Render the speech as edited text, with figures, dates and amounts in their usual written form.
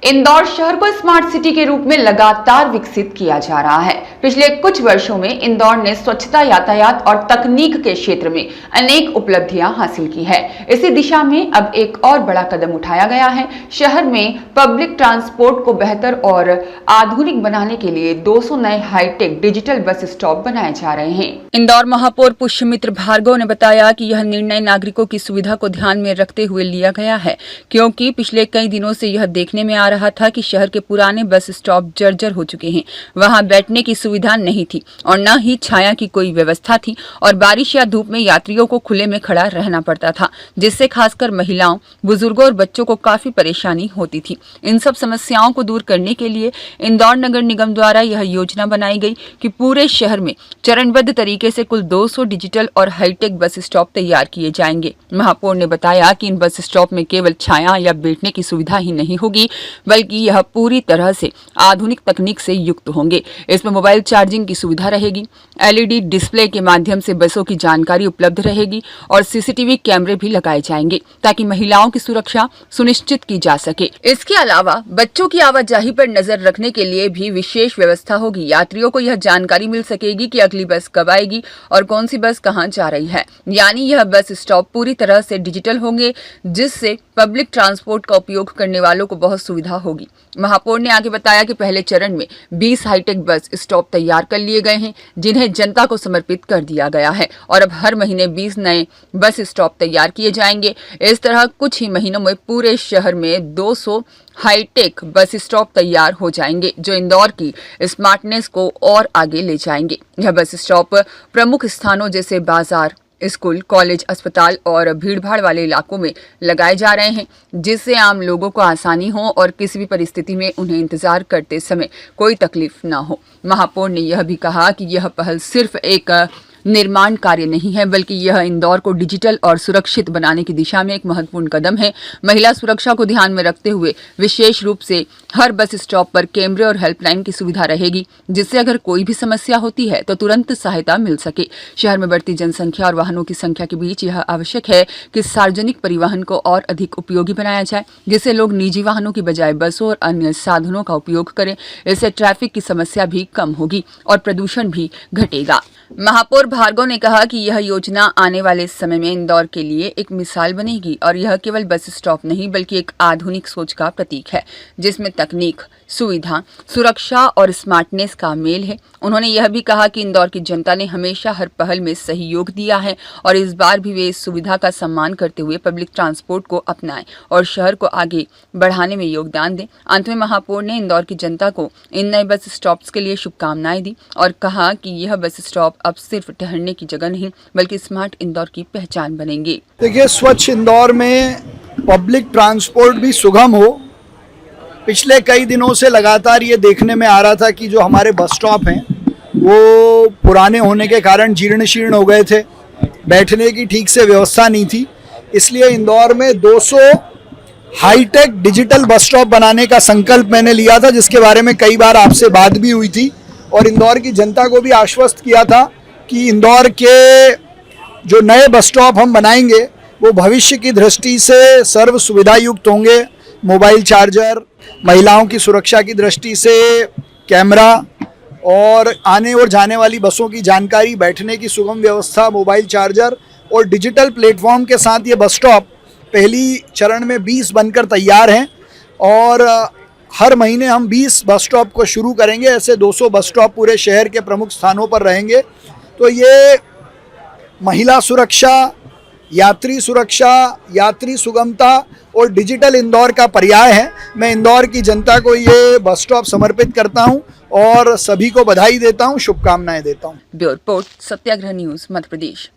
इंदौर शहर को smart city के रूप में लगातार विकसित किया जा रहा है। पिछले कुछ वर्षों में इंदौर ने स्वच्छता, यातायात और तकनीक के क्षेत्र में अनेक उपलब्धियां हासिल की है। इसी दिशा में अब एक और बड़ा कदम उठाया गया है। शहर में पब्लिक ट्रांसपोर्ट को बेहतर और आधुनिक बनाने के लिए 200 नए हाईटेक डिजिटल बस स्टॉप बनाए जा रहे हैं। इंदौर महापौर पुष्यमित्र भार्गव ने बताया कि यह निर्णय नागरिकों की सुविधा को ध्यान में रखते हुए लिया गया है, क्योंकि पिछले कई दिनों से यह देखने में आ रहा था कि शहर के पुराने बस स्टॉप जर्जर हो चुके हैं। वहां बैठने की सुविधा नहीं थी और न ही छाया की कोई व्यवस्था थी और बारिश या धूप में यात्रियों को खुले में खड़ा रहना पड़ता था, जिससे खासकर महिलाओं, बुजुर्गों और बच्चों को काफी परेशानी होती थी। इन सब समस्याओं को दूर करने के लिए इंदौर नगर निगम द्वारा यह योजना बनाई गई कि पूरे शहर में चरणबद्ध तरीके से कुल 200 डिजिटल और हाईटेक बस स्टॉप तैयार किए जाएंगे। महापौर ने बताया कि इन बस स्टॉप में केवल छाया या बैठने की सुविधा ही नहीं होगी, बल्कि यह पूरी तरह से आधुनिक तकनीक से युक्त होंगे। इसमें मोबाइल चार्जिंग की सुविधा रहेगी, एलईडी डिस्प्ले के माध्यम से बसों की जानकारी उपलब्ध रहेगी और सीसीटीवी कैमरे भी लगाए जाएंगे ताकि महिलाओं की सुरक्षा सुनिश्चित की जा सके। इसके अलावा बच्चों की आवाजाही पर नजर रखने के लिए भी विशेष व्यवस्था होगी। यात्रियों को यह जानकारी मिल सकेगी कि अगली बस कब आएगी और कौन सी बस कहां जा रही है। यानी यह बस स्टॉप पूरी तरह से डिजिटल होंगे, जिससे पब्लिक ट्रांसपोर्ट का उपयोग करने वालों को बहुत सुविधा होगी। महापौर ने आगे बताया कि पहले चरण में 20 हाईटेक बस स्टॉप तैयार कर लिए गए हैं, जिन्हें जनता को समर्पित कर दिया गया है और अब हर महीने 20 नए बस स्टॉप तैयार किए जाएंगे। इस तरह कुछ ही महीनों में पूरे शहर में 200 हाईटेक बस स्टॉप तैयार हो जाएंगे, जो इंदौर की स्मार्टनेस को और आगे ले जाएंगे। यह बस स्टॉप प्रमुख स्थानों जैसे बाजार, स्कूल, कॉलेज, अस्पताल और भीड़भाड़ वाले इलाकों में लगाए जा रहे हैं, जिससे आम लोगों को आसानी हो और किसी भी परिस्थिति में उन्हें इंतजार करते समय कोई तकलीफ ना हो। महापौर ने यह भी कहा कि यह पहल सिर्फ एक निर्माण कार्य नहीं है, बल्कि यह इंदौर को डिजिटल और सुरक्षित बनाने की दिशा में एक महत्वपूर्ण कदम है। महिला सुरक्षा को ध्यान में रखते हुए विशेष रूप से हर बस स्टॉप पर कैमरे और हेल्पलाइन की सुविधा रहेगी, जिससे अगर कोई भी समस्या होती है तो तुरंत सहायता मिल सके। शहर में बढ़ती जनसंख्या और वाहनों की संख्या के बीच यह आवश्यक है कि सार्वजनिक परिवहन को और अधिक उपयोगी बनाया जाए, जिससे लोग निजी वाहनों की बजाय बसों और अन्य साधनों का उपयोग करें। इससे ट्रैफिक की समस्या भी कम होगी और प्रदूषण भी घटेगा। महापौर भार्गव ने कहा कि यह योजना आने वाले समय में इंदौर के लिए एक मिसाल बनेगी और यह केवल बस स्टॉप नहीं, बल्कि एक आधुनिक सोच का प्रतीक है, जिसमें तकनीक, सुविधा, सुरक्षा और स्मार्टनेस का मेल है। उन्होंने यह भी कहा कि इंदौर की जनता ने हमेशा हर पहल में सहयोग दिया है और इस बार भी वे इस सुविधा का सम्मान करते हुए पब्लिक ट्रांसपोर्ट को अपनाएं और शहर को आगे बढ़ाने में योगदान दें। अंत में महापौर ने इंदौर की जनता को इन नए बस स्टॉप्स के लिए शुभकामनाएं दी और कहा कि यह बस स्टॉप अब सिर्फ ठहरने की जगह नहीं, बल्कि स्मार्ट इंदौर की पहचान बनेंगे। देखिए, स्वच्छ इंदौर में पब्लिक ट्रांसपोर्ट भी सुगम हो, पिछले कई दिनों से लगातार ये देखने में आ रहा था कि जो हमारे बस स्टॉप हैं वो पुराने होने के कारण जीर्ण शीर्ण हो गए थे, बैठने की ठीक से व्यवस्था नहीं थी। इसलिए इंदौर में 200 हाईटेक डिजिटल बस स्टॉप बनाने का संकल्प मैंने लिया था, जिसके बारे में कई बार आपसे बात भी हुई थी और इंदौर की जनता को भी आश्वस्त किया था कि इंदौर के जो नए बस स्टॉप हम बनाएंगे वो भविष्य की दृष्टि से सर्व सुविधा युक्त होंगे। मोबाइल चार्जर, महिलाओं की सुरक्षा की दृष्टि से कैमरा और आने और जाने वाली बसों की जानकारी, बैठने की सुगम व्यवस्था, मोबाइल चार्जर और डिजिटल प्लेटफॉर्म के साथ ये बस स्टॉप पहली चरण में 20 बनकर तैयार हैं और हर महीने हम 20 बस स्टॉप को शुरू करेंगे। ऐसे 200 बस स्टॉप पूरे शहर के प्रमुख स्थानों पर रहेंगे। तो ये महिला सुरक्षा, यात्री सुरक्षा, यात्री सुगमता और डिजिटल इंदौर का पर्याय है। मैं इंदौर की जनता को ये बस स्टॉप समर्पित करता हूं और सभी को बधाई देता हूं, शुभकामनाएं देता हूं। ब्यूरो रिपोर्ट, सत्याग्रह न्यूज़, मध्य प्रदेश।